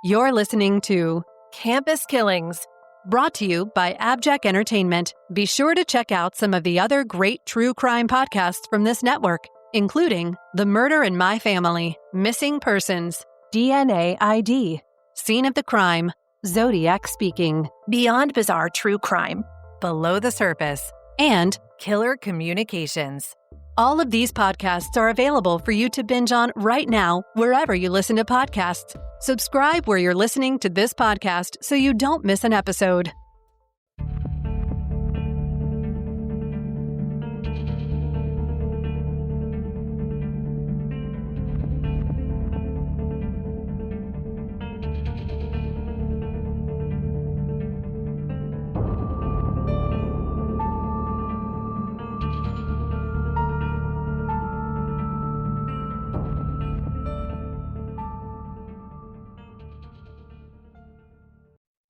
You're listening to Campus Killings, brought to you by AbJack Entertainment. Be sure to check out some of the other great true crime podcasts from this network, including The Murder in My Family, Missing Persons, DNA ID, Scene of the Crime, Zodiac Speaking, Beyond Bizarre True Crime, Below the Surface, and Killer Communications. All of these podcasts are available for you to binge on right now, wherever you listen to podcasts. Subscribe where you're listening to this podcast so you don't miss an episode.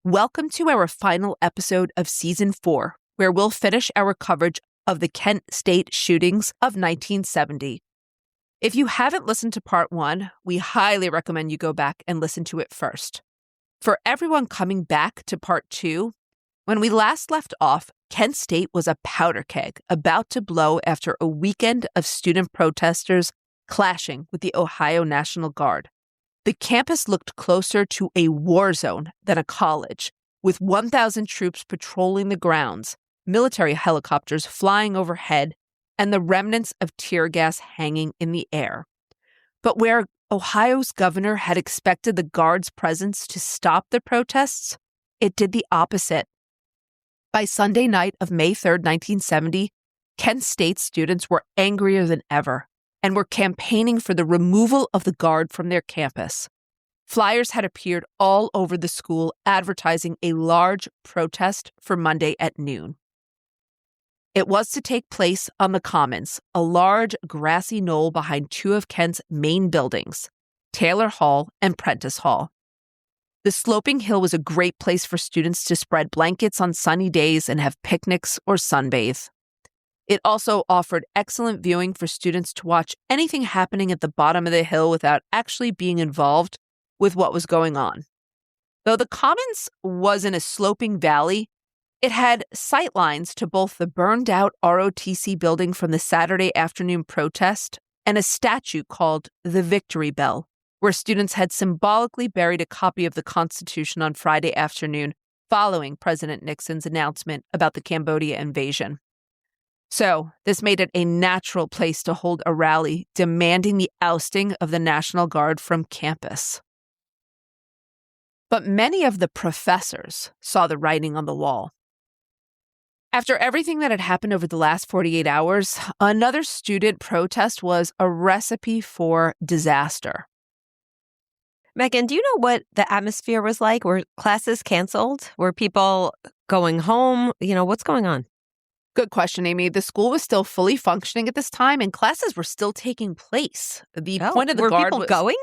Welcome to our final episode of Season 4, where we'll finish our coverage of the Kent State shootings of 1970. If you haven't listened to Part 1, we highly recommend you go back and listen to it first. For everyone coming back to Part 2, when we last left off, Kent State was a powder keg about to blow after a weekend of student protesters clashing with the Ohio National Guard. The campus looked closer to a war zone than a college, with 1,000 troops patrolling the grounds, military helicopters flying overhead, and the remnants of tear gas hanging in the air. But where Ohio's governor had expected the Guard's presence to stop the protests, it did the opposite. By Sunday night of May 3rd, 1970, Kent State students were angrier than ever and were campaigning for the removal of the Guard from their campus. Flyers had appeared all over the school advertising a large protest for Monday at noon. It was to take place on the Commons, a large grassy knoll behind two of Kent's main buildings, Taylor Hall and Prentice Hall. The sloping hill was a great place for students to spread blankets on sunny days and have picnics or sunbathe. It also offered excellent viewing for students to watch anything happening at the bottom of the hill without actually being involved with what was going on. Though the Commons was in a sloping valley, it had sightlines to both the burned-out ROTC building from the Saturday afternoon protest and a statue called the Victory Bell, where students had symbolically buried a copy of the Constitution on Friday afternoon following President Nixon's announcement about the Cambodia invasion. So, this made it a natural place to hold a rally demanding the ousting of the National Guard from campus. But many of the professors saw the writing on the wall. After everything that had happened over the last 48 hours, another student protest was a recipe for disaster. Meghan, do you know what the atmosphere was like? Were classes canceled? Were people going home? What's going on? Good question, Amy. The school was still fully functioning at this time, and classes were still taking place. The point of the were Guard people was going?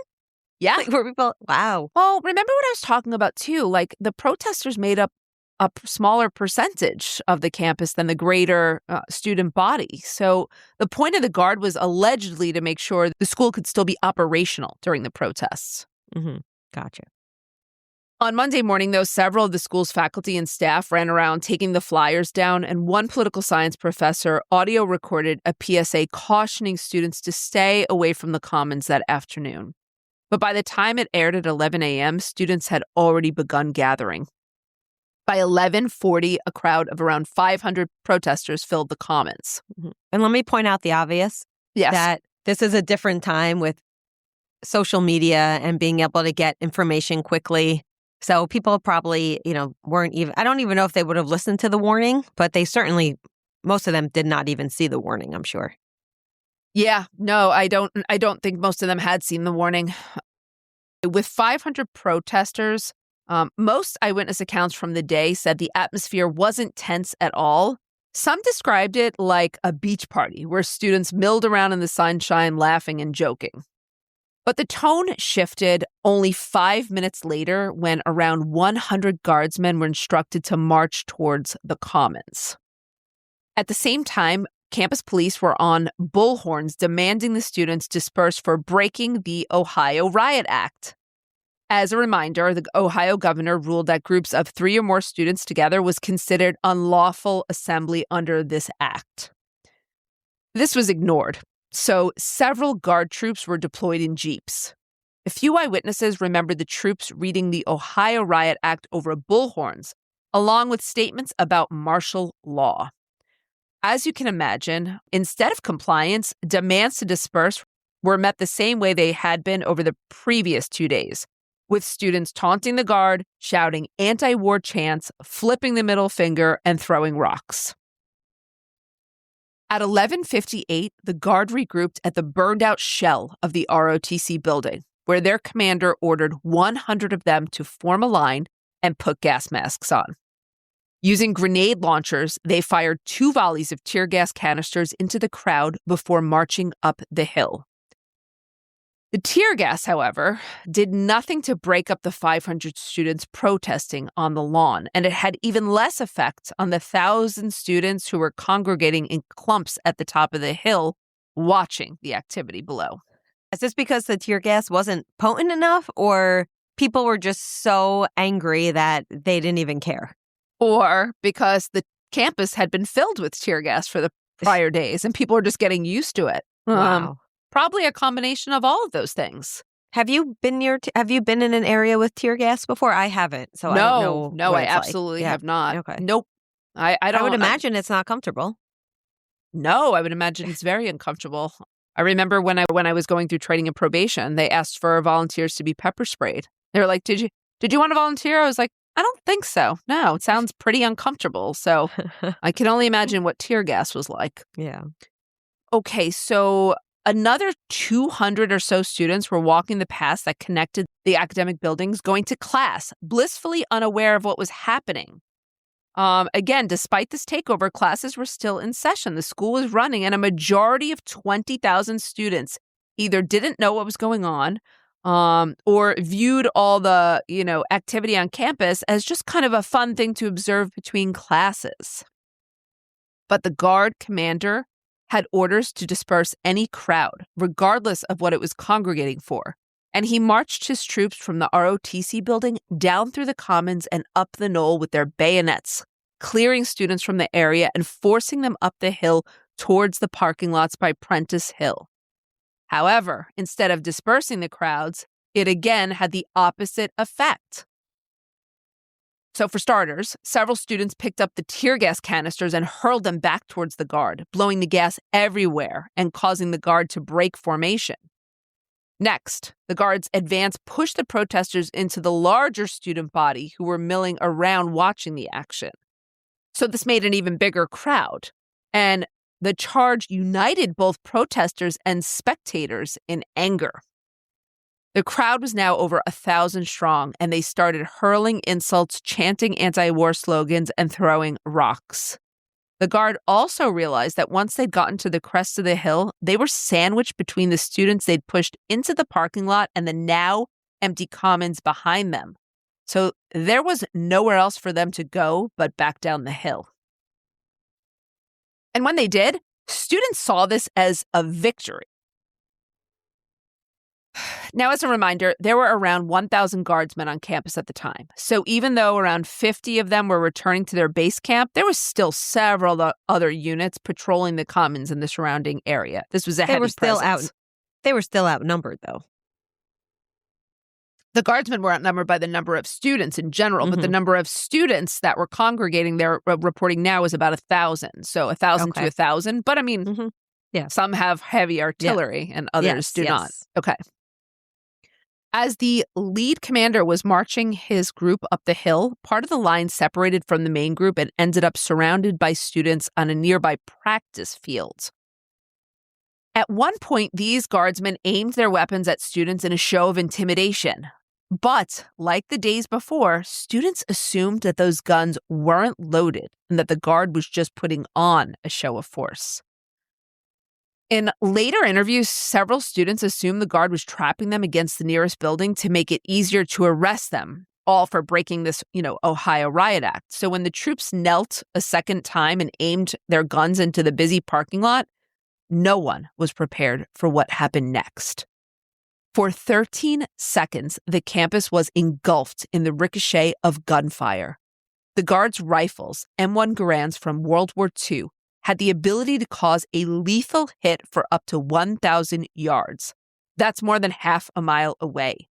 Yeah. Were people? Wow. Well, remember what I was talking about, too? The protesters made up a smaller percentage of the campus than the greater student body. So the point of the Guard was allegedly to make sure the school could still be operational during the protests. Mm-hmm. Gotcha. On Monday morning, though, several of the school's faculty and staff ran around taking the flyers down, and one political science professor audio recorded a PSA cautioning students to stay away from the Commons that afternoon. But by the time it aired at 11 a.m., students had already begun gathering. By 11:40, a crowd of around 500 protesters filled the Commons. Mm-hmm. And let me point out the obvious. Yes. That this is a different time with social media and being able to get information quickly. So people probably, weren't even, I don't even know if they would have listened to the warning, but they certainly, most of them did not even see the warning, I'm sure. Yeah, no, I don't think most of them had seen the warning. With 500 protesters, most eyewitness accounts from the day said the atmosphere wasn't tense at all. Some described it like a beach party where students milled around in the sunshine, laughing and joking. But the tone shifted only 5 minutes later when around 100 guardsmen were instructed to march towards the Commons. At the same time, campus police were on bullhorns demanding the students disperse for breaking the Ohio Riot Act. As a reminder, the Ohio governor ruled that groups of 3 or more students together was considered unlawful assembly under this act. This was ignored, so several guard troops were deployed in jeeps. A few eyewitnesses remembered the troops reading the Ohio Riot Act over bullhorns, along with statements about martial law. As you can imagine, instead of compliance, demands to disperse were met the same way they had been over the previous 2 days, with students taunting the guard, shouting anti-war chants, flipping the middle finger, and throwing rocks. At 11:58, the guard regrouped at the burned-out shell of the ROTC building, where their commander ordered 100 of them to form a line and put gas masks on. Using grenade launchers, they fired 2 volleys of tear gas canisters into the crowd before marching up the hill. The tear gas, however, did nothing to break up the 500 students protesting on the lawn, and it had even less effect on the 1,000 students who were congregating in clumps at the top of the hill, watching the activity below. Is this because the tear gas wasn't potent enough, or people were just so angry that they didn't even care? Or because the campus had been filled with tear gas for the prior days, and people were just getting used to it. Wow. Probably a combination of all of those things. Have you been in an area with tear gas before? I haven't, so I don't know. No, what I it's like. absolutely Yeah. have not. Okay. Nope. I don't. I would imagine it's not comfortable. No, I would imagine it's very uncomfortable. I remember when I was going through training and probation, they asked for volunteers to be pepper sprayed. They were like, "Did you want to volunteer?" I was like, "I don't think so. No, it sounds pretty uncomfortable." So I can only imagine what tear gas was like. Yeah. Okay, so another 200 or so students were walking the paths that connected the academic buildings, going to class, blissfully unaware of what was happening. Again, despite this takeover, classes were still in session. The school was running, and a majority of 20,000 students either didn't know what was going on, or viewed all the, activity on campus as just kind of a fun thing to observe between classes. But the guard commander had orders to disperse any crowd, regardless of what it was congregating for. And he marched his troops from the ROTC building down through the commons and up the knoll with their bayonets, clearing students from the area and forcing them up the hill towards the parking lots by Prentice Hill. However, instead of dispersing the crowds, it again had the opposite effect. So for starters, several students picked up the tear gas canisters and hurled them back towards the guard, blowing the gas everywhere and causing the guard to break formation. Next, the guard's advance pushed the protesters into the larger student body who were milling around watching the action. So this made an even bigger crowd, and the charge united both protesters and spectators in anger. The crowd was now over 1,000 strong, and they started hurling insults, chanting anti-war slogans, and throwing rocks. The guard also realized that once they'd gotten to the crest of the hill, they were sandwiched between the students they'd pushed into the parking lot and the now empty commons behind them. So there was nowhere else for them to go but back down the hill. And when they did, students saw this as a victory. Now, as a reminder, there were around 1,000 guardsmen on campus at the time. So even though around 50 of them were returning to their base camp, there was still several other units patrolling the commons in the surrounding area. This was a heavy presence. They were still outnumbered, though. The guardsmen were outnumbered by the number of students in general, but the number of students that were congregating, they're reporting now, is about 1,000. So 1,000 to 1,000. But I mean, some have heavy artillery and others do not. Okay. As the lead commander was marching his group up the hill, part of the line separated from the main group and ended up surrounded by students on a nearby practice field. At one point, these guardsmen aimed their weapons at students in a show of intimidation. But, like the days before, students assumed that those guns weren't loaded and that the guard was just putting on a show of force. In later interviews, several students assumed the guard was trapping them against the nearest building to make it easier to arrest them, all for breaking this, Ohio Riot Act. So when the troops knelt a second time and aimed their guns into the busy parking lot, no one was prepared for what happened next. For 13 seconds, the campus was engulfed in the ricochet of gunfire. The guards' rifles, M1 Garands from World War II, had the ability to cause a lethal hit for up to 1,000 yards. That's more than half a mile away.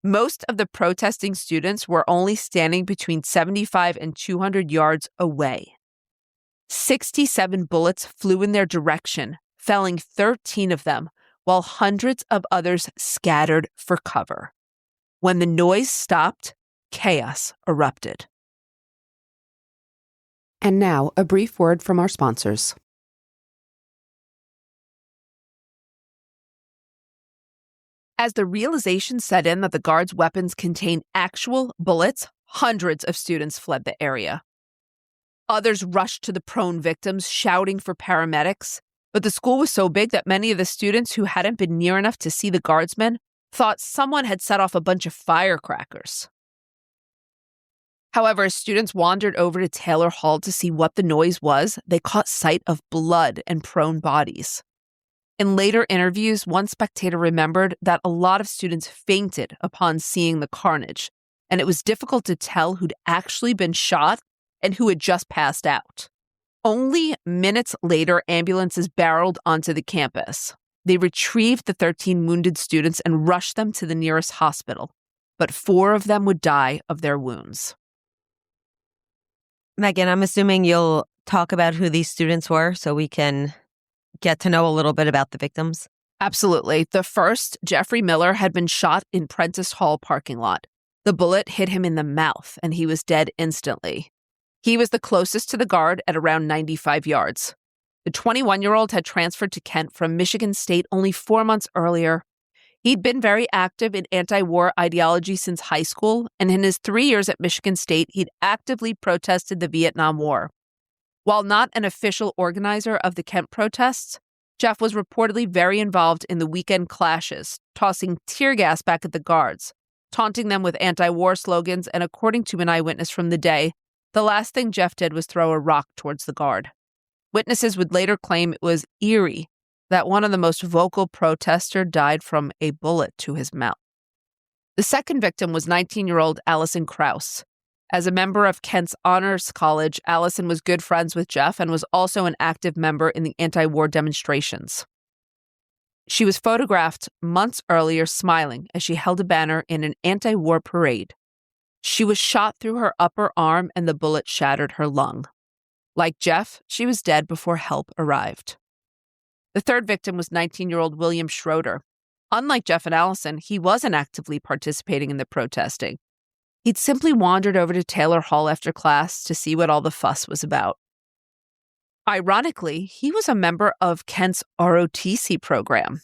Most of the protesting students were only standing between 75 and 200 yards away. 67 bullets flew in their direction, felling 13 of them, while hundreds of others scattered for cover. When the noise stopped, chaos erupted. And now, a brief word from our sponsors. As the realization set in that the guards' weapons contained actual bullets, hundreds of students fled the area. Others rushed to the prone victims, shouting for paramedics, but the school was so big that many of the students who hadn't been near enough to see the guardsmen thought someone had set off a bunch of firecrackers. However, as students wandered over to Taylor Hall to see what the noise was, they caught sight of blood and prone bodies. In later interviews, one spectator remembered that a lot of students fainted upon seeing the carnage, and it was difficult to tell who'd actually been shot and who had just passed out. Only minutes later, ambulances barreled onto the campus. They retrieved the 13 wounded students and rushed them to the nearest hospital, but 4 of them would die of their wounds. Meghan, I'm assuming you'll talk about who these students were so we can get to know a little bit about the victims. Absolutely. The first, Jeffrey Miller, had been shot in Prentice Hall parking lot. The bullet hit him in the mouth, and he was dead instantly. He was the closest to the guard at around 95 yards. The 21-year-old had transferred to Kent from Michigan State only 4 months earlier. He'd been very active in anti-war ideology since high school, and in his 3 years at Michigan State, he'd actively protested the Vietnam War. While not an official organizer of the Kent protests, Jeff was reportedly very involved in the weekend clashes, tossing tear gas back at the guards, taunting them with anti-war slogans, and according to an eyewitness from the day, the last thing Jeff did was throw a rock towards the guard. Witnesses would later claim it was eerie that one of the most vocal protesters died from a bullet to his mouth. The second victim was 19-year-old Allison Krause. As a member of Kent's Honors College, Allison was good friends with Jeff and was also an active member in the anti-war demonstrations. She was photographed months earlier smiling as she held a banner in an anti-war parade. She was shot through her upper arm and the bullet shattered her lung. Like Jeff, she was dead before help arrived. The third victim was 19-year-old William Schroeder. Unlike Jeff and Allison, he wasn't actively participating in the protesting. He'd simply wandered over to Taylor Hall after class to see what all the fuss was about. Ironically, he was a member of Kent's ROTC program.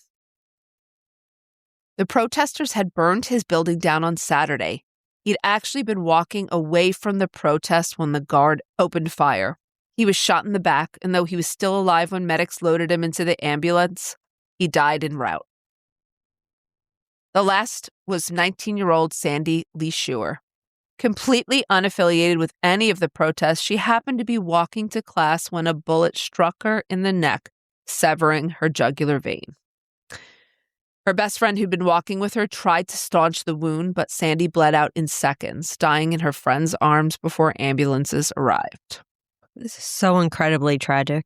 The protesters had burned his building down on Saturday. He'd actually been walking away from the protest when the guard opened fire. He was shot in the back, and though he was still alive when medics loaded him into the ambulance, he died en route. The last was 19-year-old Sandy Lee Schuer. Completely unaffiliated with any of the protests, she happened to be walking to class when a bullet struck her in the neck, severing her jugular vein. Her best friend who'd been walking with her tried to staunch the wound, but Sandy bled out in seconds, dying in her friend's arms before ambulances arrived. This is so incredibly tragic.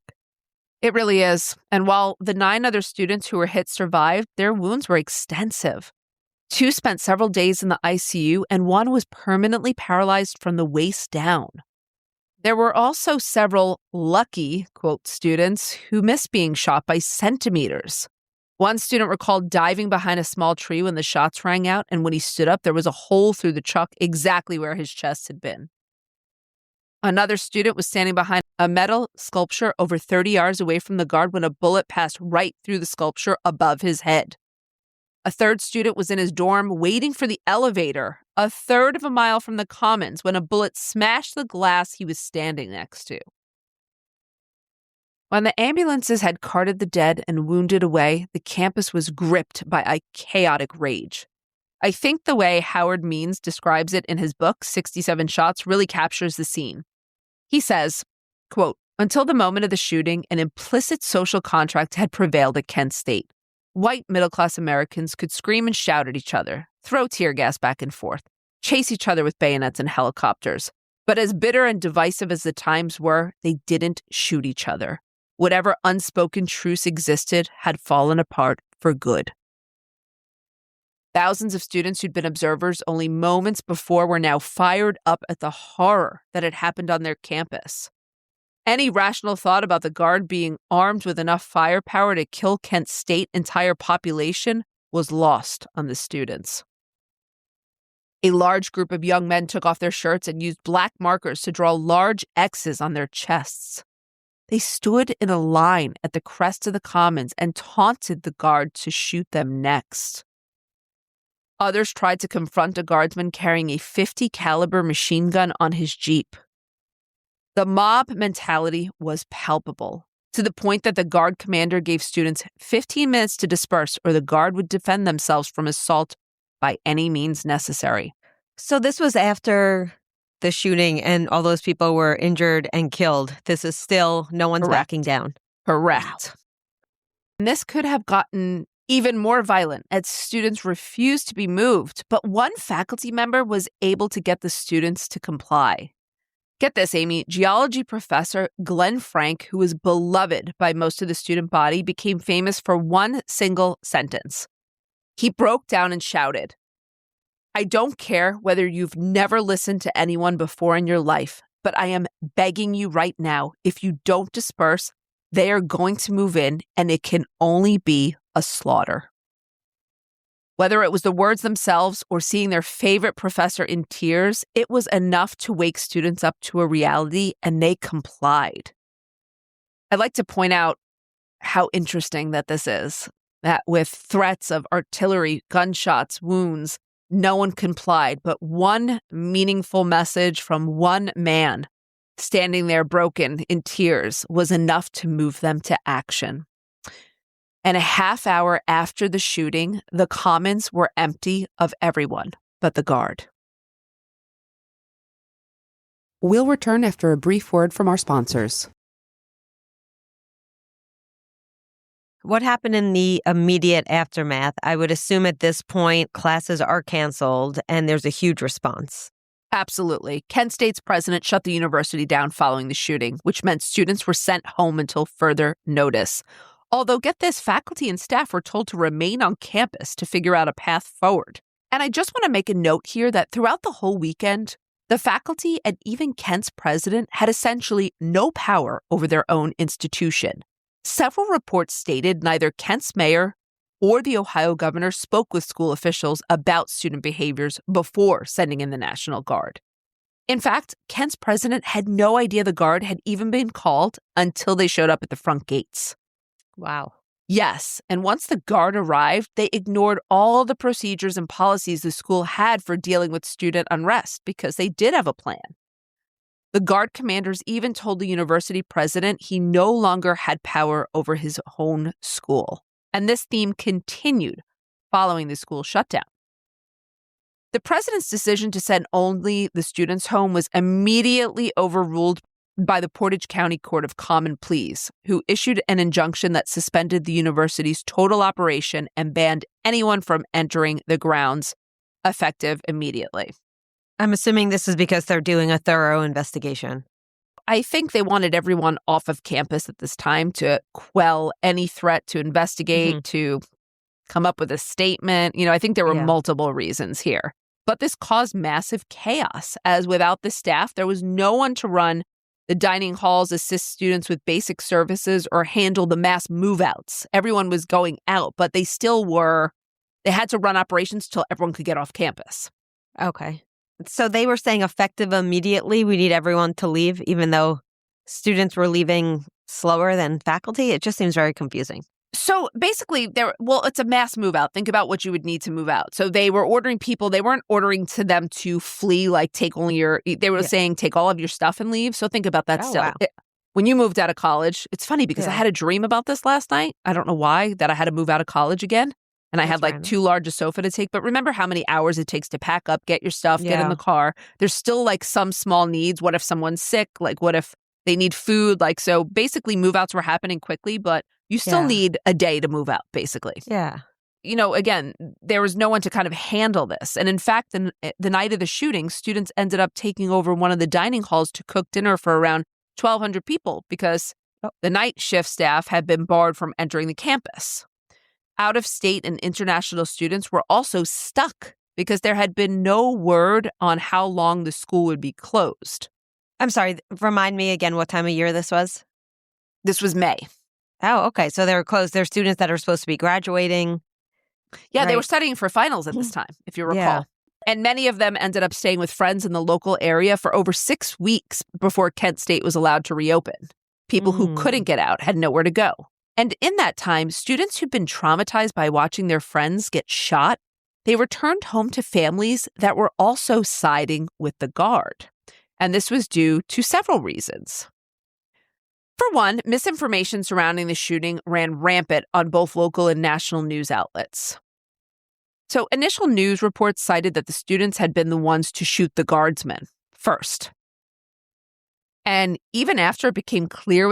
It really is. And while the 9 other students who were hit survived, their wounds were extensive. 2 spent several days in the ICU, and 1 was permanently paralyzed from the waist down. There were also several lucky, quote, students who missed being shot by centimeters. One student recalled diving behind a small tree when the shots rang out, and when he stood up, there was a hole through the truck exactly where his chest had been. Another student was standing behind a metal sculpture over 30 yards away from the guard when a bullet passed right through the sculpture above his head. A third student was in his dorm waiting for the elevator, a third of a mile from the Commons, when a bullet smashed the glass he was standing next to. When the ambulances had carted the dead and wounded away, the campus was gripped by a chaotic rage. I think the way Howard Means describes it in his book, 67 Shots, really captures the scene. He says, quote, "Until the moment of the shooting, an implicit social contract had prevailed at Kent State. white middle-class Americans could scream and shout at each other, throw tear gas back and forth, chase each other with bayonets and helicopters. But as bitter and divisive as the times were, they didn't shoot each other. Whatever unspoken truce existed had fallen apart for good. Thousands of students who'd been observers only moments before were now fired up at the horror that had happened on their campus. Any rational thought about the Guard being armed with enough firepower to kill Kent State's entire population was lost on the students. A large group of young men took off their shirts and used black markers to draw large X's on their chests. They stood in a line at the crest of the Commons and taunted the Guard to shoot them next. Others tried to confront a guardsman carrying a .50 caliber machine gun on his Jeep. The mob mentality was palpable, to the point that the Guard commander gave students 15 minutes to disperse or the Guard would defend themselves from assault by any means necessary. So this was after the shooting and all those people were injured and killed. This is still, no one's backing down. Correct. Wow. And this could have gotten even more violent as students refused to be moved, but one faculty member was able to get the students to comply. Get this, Amy, geology professor Glenn Frank, who was beloved by most of the student body, became famous for one single sentence. He broke down and shouted, "I don't care whether you've never listened to anyone before in your life, but I am begging you right now, if you don't disperse, they are going to move in and it can only be a slaughter." Whether it was the words themselves or seeing their favorite professor in tears, it was enough to wake students up to a reality, and they complied. I'd like to point out how interesting that this is, that with threats of artillery, gunshots, wounds, no one complied, but one meaningful message from one man standing there broken in tears was enough to move them to action. And a half hour after the shooting, the Commons were empty of everyone but the Guard. We'll return after a brief word from our sponsors. What happened in the immediate aftermath? I would assume at this point classes are canceled and there's a huge response. Absolutely. Kent State's president shut the university down following the shooting, which meant students were sent home until further notice. Although, get this, faculty and staff were told to remain on campus to figure out a path forward. And I just want to make a note here that throughout the whole weekend, the faculty and even Kent's president had essentially no power over their own institution. Several reports stated neither Kent's mayor or the Ohio governor spoke with school officials about student behaviors before sending in the National Guard. In fact, Kent's president had no idea the Guard had even been called until they showed up at the front gates. Wow. Yes, and once the Guard arrived, they ignored all the procedures and policies the school had for dealing with student unrest because they did have a plan. The Guard commanders even told the university president he no longer had power over his own school. And this theme continued following the school shutdown. The president's decision to send only the students home was immediately overruled by the Portage County Court of Common Pleas, who issued an injunction that suspended the university's total operation and banned anyone from entering the grounds, effective immediately. I'm assuming this is because they're doing a thorough investigation. I think they wanted everyone off of campus at this time to quell any threat, to investigate, to come up with a statement. I think there were multiple reasons here. But this caused massive chaos, as without the staff, there was no one to run the dining halls, assist students with basic services, or handle the mass move-outs. Everyone was going out, but they had to run operations till everyone could get off campus. Okay. So they were saying effective immediately, we need everyone to leave, even though students were leaving slower than faculty? It just seems very confusing. So basically, it's a mass move out. Think about what you would need to move out. So they were ordering people. They weren't ordering to them to flee, like they were saying take all of your stuff and leave. So think about that still. Wow. When you moved out of college, it's funny because I had a dream about this last night. I don't know why, that I had to move out of college again. And I had too large a sofa to take. But remember how many hours it takes to pack up, get your stuff, get in the car. There's still some small needs. What if someone's sick? What if they need food? So basically move outs were happening quickly, but You still Yeah. need a day to move out, basically. Yeah. Again, there was no one to kind of handle this. And in fact, the night of the shooting, students ended up taking over one of the dining halls to cook dinner for around 1,200 people because the night shift staff had been barred from entering the campus. Out-of-state and international students were also stuck because there had been no word on how long the school would be closed. I'm sorry, remind me again what time of year this was? This was May. Oh, okay. So they were closed. There are students that are supposed to be graduating. Yeah, they Right. were studying for finals at this time, if you recall. Yeah. And many of them ended up staying with friends in the local area for over 6 weeks before Kent State was allowed to reopen. People who couldn't get out had nowhere to go. And in that time, students who'd been traumatized by watching their friends get shot, they returned home to families that were also siding with the Guard. And this was due to several reasons. For one, misinformation surrounding the shooting ran rampant on both local and national news outlets. So initial news reports cited that the students had been the ones to shoot the guardsmen first. And even after it became clear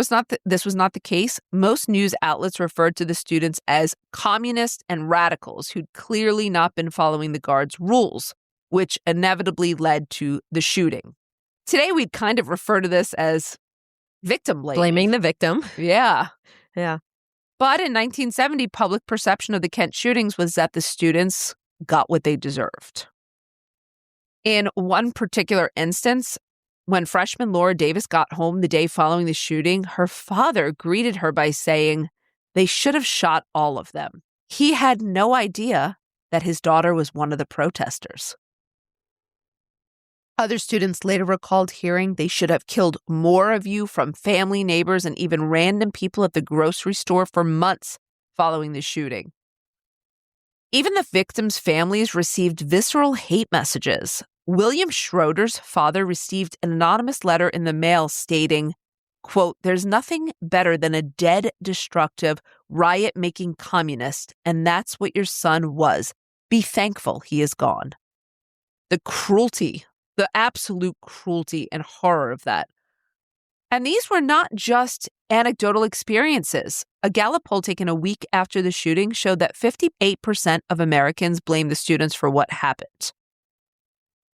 this was not the case, most news outlets referred to the students as communists and radicals who'd clearly not been following the Guard's rules, which inevitably led to the shooting. Today, we'd kind of refer to this as victim blaming. Blaming the victim. Yeah. Yeah. But in 1970, public perception of the Kent shootings was that the students got what they deserved. In one particular instance, when freshman Laura Davis got home the day following the shooting, her father greeted her by saying they should have shot all of them. He had no idea that his daughter was one of the protesters. Other students later recalled hearing they should have killed more of you from family, neighbors, and even random people at the grocery store for months following the shooting. Even the victims' families received visceral hate messages. William Schroeder's father received an anonymous letter in the mail stating, quote, "There's nothing better than a dead, destructive, riot-making communist, and that's what your son was. Be thankful he is gone." The cruelty, the absolute cruelty and horror of that. And these were not just anecdotal experiences. A Gallup poll taken a week after the shooting showed that 58% of Americans blamed the students for what happened.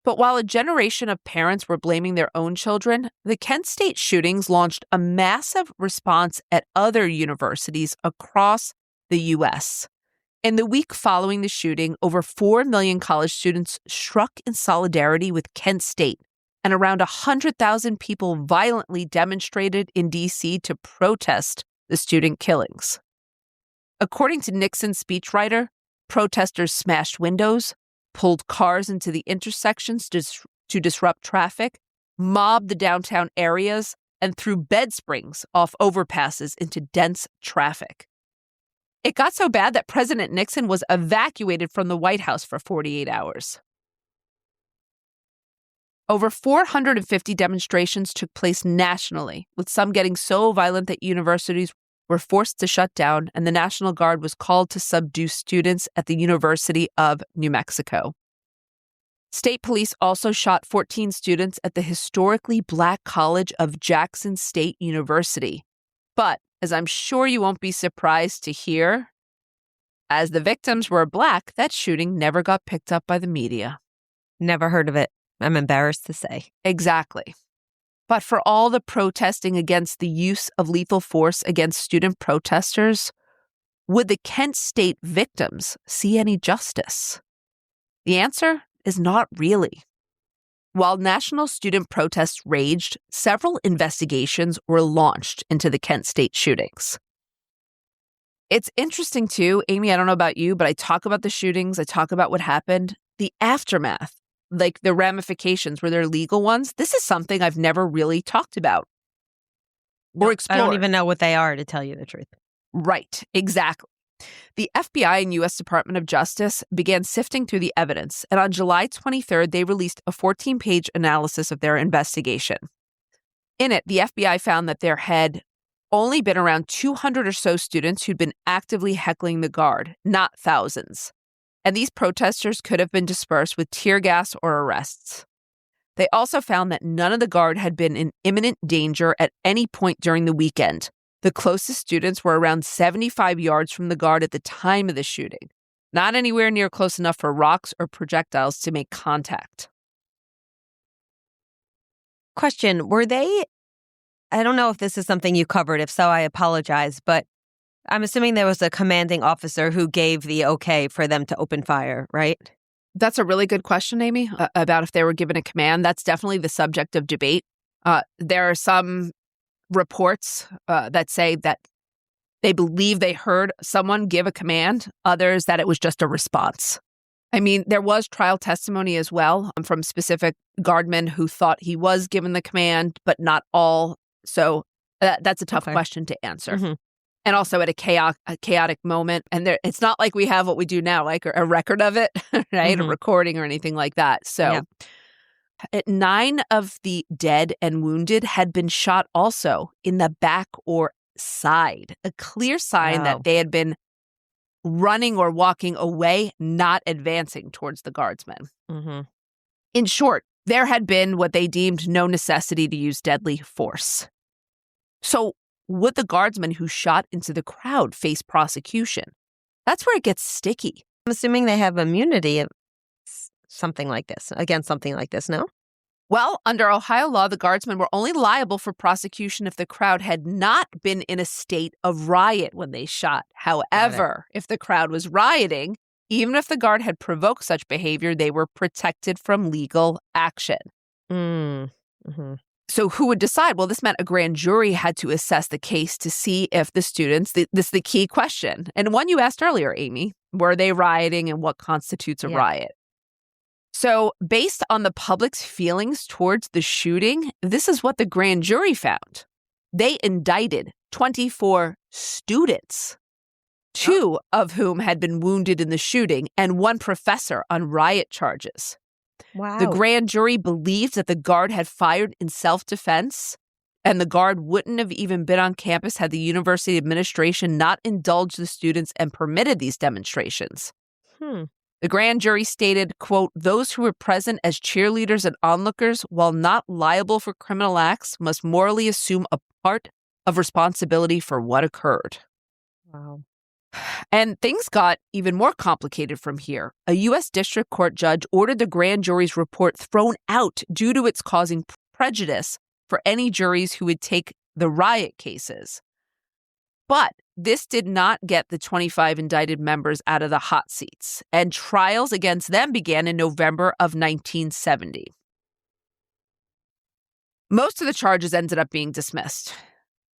But while a generation of parents were blaming their own children, the Kent State shootings launched a massive response at other universities across the U.S. In the week following the shooting, over 4 million college students struck in solidarity with Kent State, and around 100,000 people violently demonstrated in D.C. to protest the student killings. According to Nixon's speechwriter, protesters smashed windows, pulled cars into the intersections to disrupt traffic, mobbed the downtown areas, and threw bed springs off overpasses into dense traffic. It got so bad that President Nixon was evacuated from the White House for 48 hours. Over 450 demonstrations took place nationally, with some getting so violent that universities were forced to shut down, and the National Guard was called to subdue students at the University of New Mexico. State police also shot 14 students at the historically Black college of Jackson State University. But, as I'm sure you won't be surprised to hear, as the victims were Black, that shooting never got picked up by the media. Never heard of it. I'm embarrassed to say. Exactly. But for all the protesting against the use of lethal force against student protesters, would the Kent State victims see any justice? The answer is not really. While national student protests raged, several investigations were launched into the Kent State shootings. It's interesting too, Amy, I don't know about you, but I talk about the shootings, I talk about what happened, the aftermath, like the ramifications, were there legal ones? This is something I've never really talked about or explored. I don't even know what they are, to tell you the truth. Right, exactly. The FBI and U.S. Department of Justice began sifting through the evidence, and on July 23rd, they released a 14-page analysis of their investigation. In it, the FBI found that there had only been around 200 or so students who'd been actively heckling the Guard, not thousands. And these protesters could have been dispersed with tear gas or arrests. They also found that none of the Guard had been in imminent danger at any point during the weekend, The closest students were around 75 yards from the guard at the time of the shooting, not anywhere near close enough for rocks or projectiles to make contact. Question, were they, I don't know if this is something you covered. If so, I apologize, but I'm assuming there was a commanding officer who gave the okay for them to open fire, right? That's a really good question, Amy, about if they were given a command. That's definitely the subject of debate. There are some reports that say that they believe they heard someone give a command, others that it was just a response. I mean, there was trial testimony as well from specific guardmen who thought he was given the command, but not all. So that's a tough question to answer. Mm-hmm. And also at a chaotic moment. And it's not like we have what we do now, like a record of it, right? Mm-hmm. A recording or anything like that. So 9 of the dead and wounded had been shot also in the back or side, a clear sign that they had been running or walking away, not advancing towards the guardsmen. Mm-hmm. In short, there had been what they deemed no necessity to use deadly force. So would the guardsmen who shot into the crowd face prosecution? That's where it gets sticky. I'm assuming they have immunity of something like this, against something like this, no? Well, under Ohio law, the guardsmen were only liable for prosecution if the crowd had not been in a state of riot when they shot. However, if the crowd was rioting, even if the guard had provoked such behavior, they were protected from legal action. Mm-hmm. So who would decide? Well, this meant a grand jury had to assess the case to see if the students, this is the key question, and one you asked earlier, Amy, were they rioting and what constitutes a riot? So based on the public's feelings towards the shooting, this is what the grand jury found. They indicted 24 students, 2 of whom had been wounded in the shooting, and 1 professor on riot charges. Wow. The grand jury believed that the guard had fired in self-defense, and the guard wouldn't have even been on campus had the university administration not indulged the students and permitted these demonstrations. The grand jury stated, quote, "Those who were present as cheerleaders and onlookers, while not liable for criminal acts, must morally assume a part of responsibility for what occurred." Wow. And things got even more complicated from here. A U.S. District Court judge ordered the grand jury's report thrown out due to its causing prejudice for any juries who would take the riot cases. But this did not get the 25 indicted members out of the hot seats, and trials against them began in November of 1970. Most of the charges ended up being dismissed.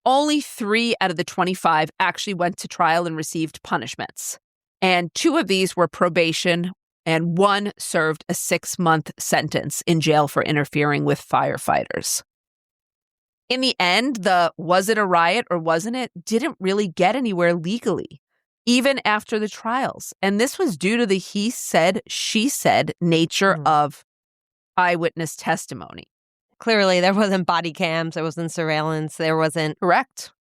Only 3 out of the 25 actually went to trial and received punishments. And 2 of these were probation, and 1 served a 6-month sentence in jail for interfering with firefighters. In the end, the was it a riot or wasn't it didn't really get anywhere legally, even after the trials. And this was due to the he said, she said nature of eyewitness testimony. Clearly, there wasn't body cams, there wasn't surveillance, there wasn't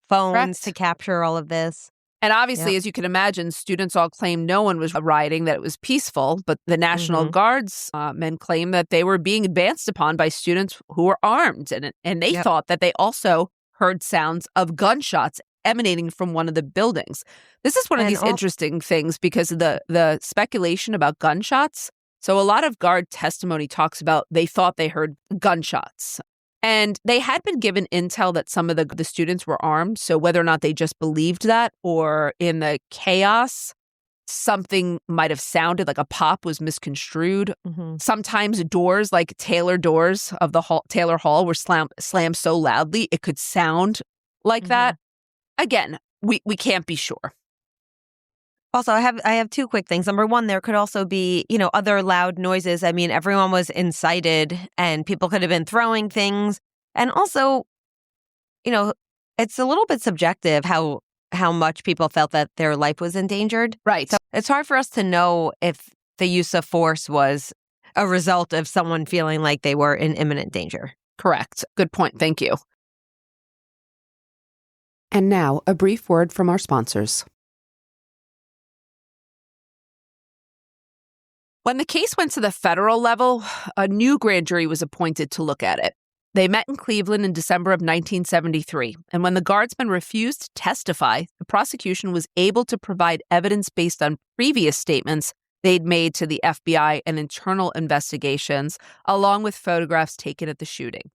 phones to capture all of this. And obviously, as you can imagine, students all claimed no one was rioting, that it was peaceful. But the National Guard's men claimed that they were being advanced upon by students who were armed. And they thought that they also heard sounds of gunshots emanating from one of the buildings. This is one of these interesting things because of the speculation about gunshots. So a lot of guard testimony talks about they thought they heard gunshots. And they had been given intel that some of the students were armed. So whether or not they just believed that or in the chaos, something might have sounded like a pop was misconstrued. Sometimes doors, like Taylor doors of the Taylor Hall, were slammed so loudly it could sound like that. Again, we can't be sure. Also, I have 2 quick things. Number 1, there could also be, other loud noises. I mean, everyone was incited and people could have been throwing things. And also, it's a little bit subjective how much people felt that their life was endangered. Right. So it's hard for us to know if the use of force was a result of someone feeling like they were in imminent danger. Correct. Good point. Thank you. And now, a brief word from our sponsors. When the case went to the federal level, a new grand jury was appointed to look at it. They met in Cleveland in December of 1973, and when the guardsmen refused to testify, the prosecution was able to provide evidence based on previous statements they'd made to the FBI and internal investigations, along with photographs taken at the shooting.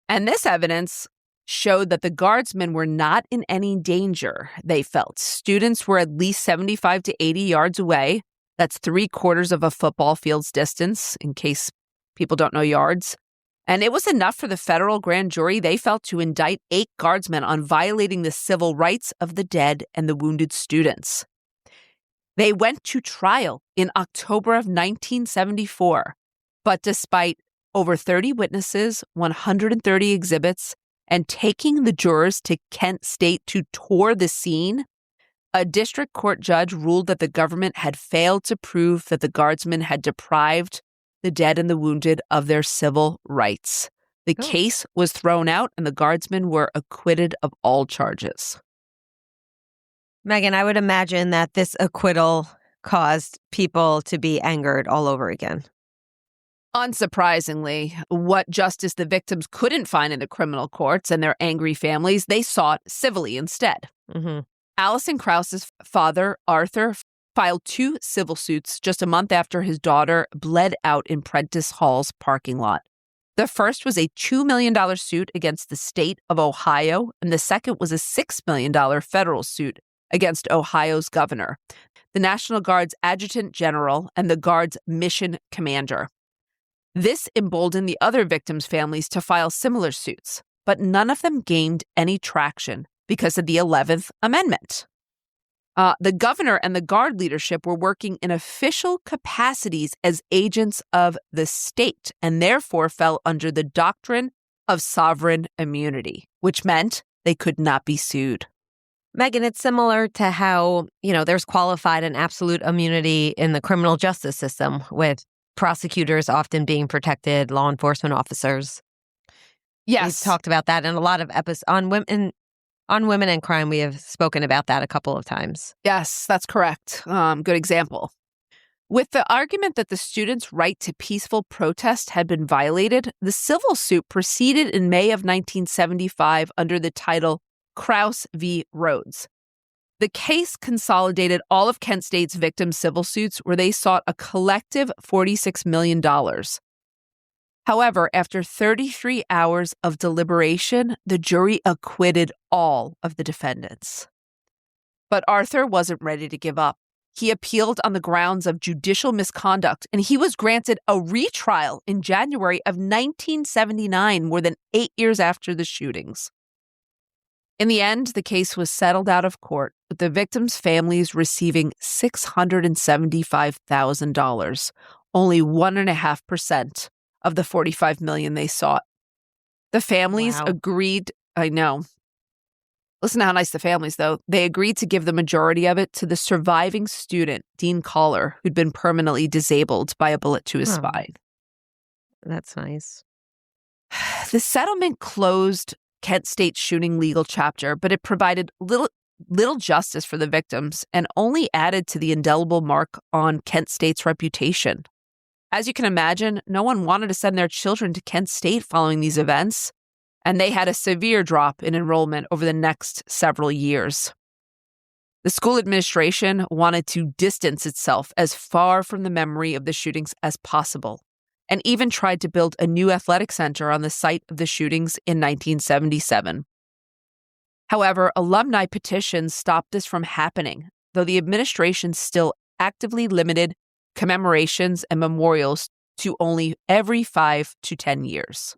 And this evidence showed that the guardsmen were not in any danger, they felt. Students were at least 75 to 80 yards away. That's 3/4 of a football field's distance, in case people don't know yards. And it was enough for the federal grand jury, they felt, to indict 8 guardsmen on violating the civil rights of the dead and the wounded students. They went to trial in October of 1974, but despite over 30 witnesses, 130 exhibits, and taking the jurors to Kent State to tour the scene, a district court judge ruled that the government had failed to prove that the guardsmen had deprived the dead and the wounded of their civil rights. The case was thrown out and the guardsmen were acquitted of all charges. Meghan, I would imagine that this acquittal caused people to be angered all over again. Unsurprisingly, what justice the victims couldn't find in the criminal courts and their angry families, they sought civilly instead. Mm-hmm. Allison Krause's father, Arthur, filed 2 civil suits just a month after his daughter bled out in Prentice Hall's parking lot. The first was a $2 million suit against the state of Ohio, and the second was a $6 million federal suit against Ohio's governor, the National Guard's adjutant general, and the Guard's mission commander. This emboldened the other victims' families to file similar suits, but none of them gained any traction because of the 11th Amendment. The governor and the Guard leadership were working in official capacities as agents of the state and therefore fell under the doctrine of sovereign immunity, which meant they could not be sued. Meghan, it's similar to how, there's qualified and absolute immunity in the criminal justice system, with prosecutors often being protected, law enforcement officers. Yes. We've talked about that in a lot of episodes on women and crime. We have spoken about that a couple of times. Yes, that's correct. Good example. With the argument that the students' right to peaceful protest had been violated, the civil suit proceeded in May of 1975 under the title Krause v. Rhodes. The case consolidated all of Kent State's victim civil suits, where they sought a collective $46 million. However, after 33 hours of deliberation, the jury acquitted all of the defendants. But Arthur wasn't ready to give up. He appealed on the grounds of judicial misconduct, and he was granted a retrial in January of 1979, more than 8 years after the shootings. In the end, the case was settled out of court, with the victims' families receiving $675,000, only 1.5% of the $45 million they sought. The families agreed. I know. Listen to how nice the families, though. They agreed to give the majority of it to the surviving student, Dean Collar, who'd been permanently disabled by a bullet to his spine. That's nice. The settlement closed Kent State's shooting legal chapter, but it provided little justice for the victims and only added to the indelible mark on Kent State's reputation. As you can imagine, no one wanted to send their children to Kent State following these events, and they had a severe drop in enrollment over the next several years. The school administration wanted to distance itself as far from the memory of the shootings as possible, and even tried to build a new athletic center on the site of the shootings in 1977. However, alumni petitions stopped this from happening, though the administration still actively limited commemorations and memorials to only every 5 to 10 years.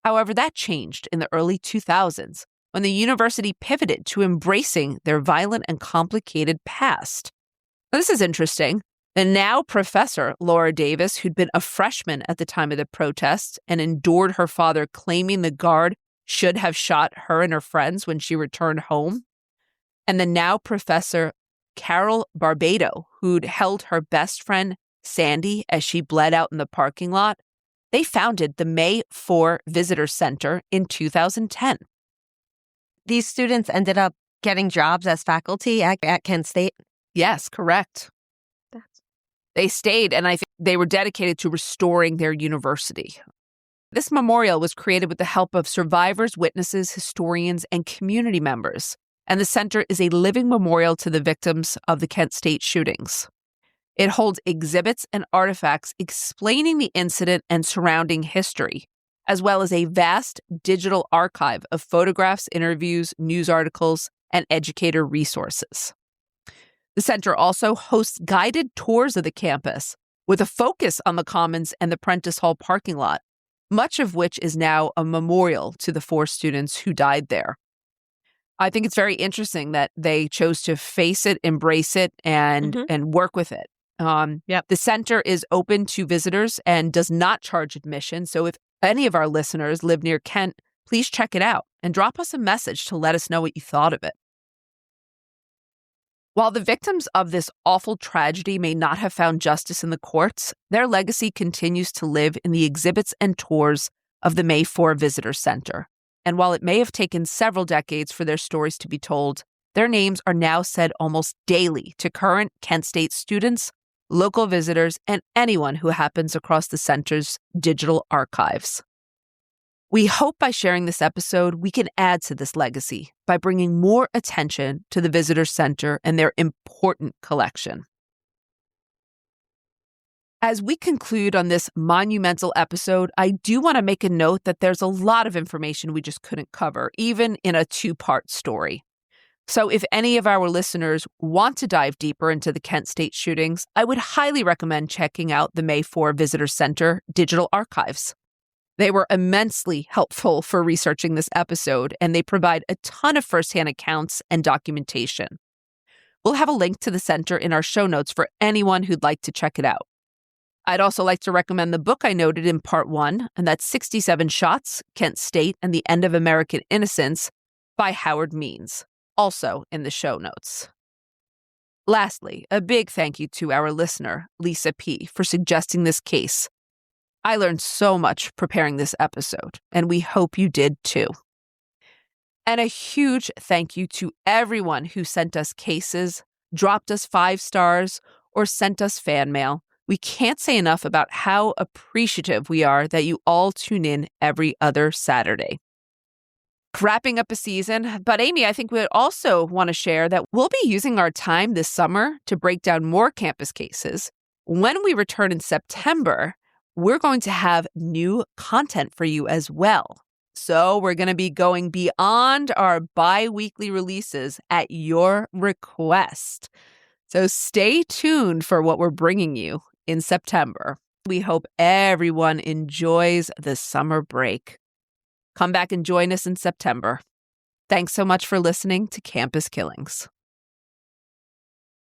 However, that changed in the early 2000s when the university pivoted to embracing their violent and complicated past. Now, this is interesting. The now professor, Laura Davis, who'd been a freshman at the time of the protests and endured her father claiming the guard should have shot her and her friends when she returned home, and the now professor Carol Barbado, who'd held her best friend Sandy as she bled out in the parking lot, they founded the May 4 Visitor Center in 2010. These students ended up getting jobs as faculty at Kent State? Yes, correct. They stayed, and I think they were dedicated to restoring their university. This memorial was created with the help of survivors, witnesses, historians, and community members, and the center is a living memorial to the victims of the Kent State shootings. It holds exhibits and artifacts explaining the incident and surrounding history, as well as a vast digital archive of photographs, interviews, news articles, and educator resources. The center also hosts guided tours of the campus with a focus on the Commons and the Prentice Hall parking lot, much of which is now a memorial to the 4 students who died there. I think it's very interesting that they chose to face it, embrace it, and work with it. The center is open to visitors and does not charge admission. So if any of our listeners live near Kent, please check it out and drop us a message to let us know what you thought of it. While the victims of this awful tragedy may not have found justice in the courts, their legacy continues to live in the exhibits and tours of the May 4 Visitor Center. And while it may have taken several decades for their stories to be told, their names are now said almost daily to current Kent State students, local visitors, and anyone who happens across the center's digital archives. We hope by sharing this episode, we can add to this legacy by bringing more attention to the Visitor Center and their important collection. As we conclude on this monumental episode, I do want to make a note that there's a lot of information we just couldn't cover, even in a 2-part story. So if any of our listeners want to dive deeper into the Kent State shootings, I would highly recommend checking out the May 4 Visitor Center digital archives. They were immensely helpful for researching this episode, and they provide a ton of firsthand accounts and documentation. We'll have a link to the center in our show notes for anyone who'd like to check it out. I'd also like to recommend the book I noted in part 1, and that's 67 Shots, Kent State and the End of American Innocence by Howard Means, also in the show notes. Lastly, a big thank you to our listener, Lisa P., for suggesting this case. I learned so much preparing this episode, and we hope you did too. And a huge thank you to everyone who sent us cases, dropped us 5 stars, or sent us fan mail. We can't say enough about how appreciative we are that you all tune in every other Saturday. Wrapping up a season, but Amy, I think we also want to share that we'll be using our time this summer to break down more campus cases. When we return in September, we're going to have new content for you as well. So we're going to be going beyond our bi-weekly releases at your request. So stay tuned for what we're bringing you in September. We hope everyone enjoys the summer break. Come back and join us in September. Thanks so much for listening to Campus Killings.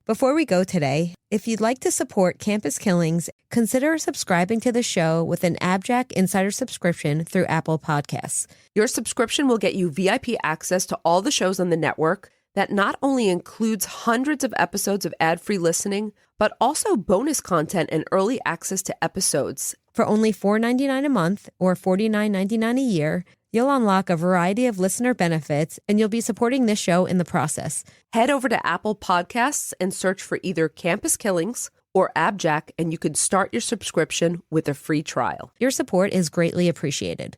Before we go today, if you'd like to support Campus Killings, consider subscribing to the show with an AbJack Insider subscription through Apple Podcasts. Your subscription will get you VIP access to all the shows on the network that not only includes hundreds of episodes of ad-free listening, but also bonus content and early access to episodes. For only $4.99 a month or $49.99 a year, you'll unlock a variety of listener benefits, and you'll be supporting this show in the process. Head over to Apple Podcasts and search for either Campus Killings or AbJack, and you can start your subscription with a free trial. Your support is greatly appreciated.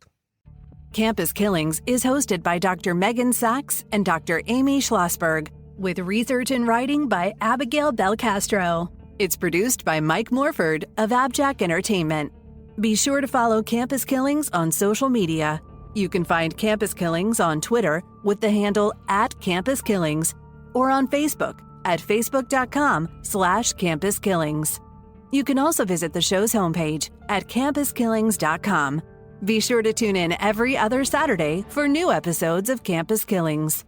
Campus Killings is hosted by Dr. Meghan Sachs and Dr. Amy Shlosberg, with research and writing by Abagail Belcastro. It's produced by Mike Morford of AbJack Entertainment. Be sure to follow Campus Killings on social media. You can find Campus Killings on Twitter with the handle @CampusKillings or on Facebook at facebook.com/CampusKillings. You can also visit the show's homepage at campuskillings.com. Be sure to tune in every other Saturday for new episodes of Campus Killings.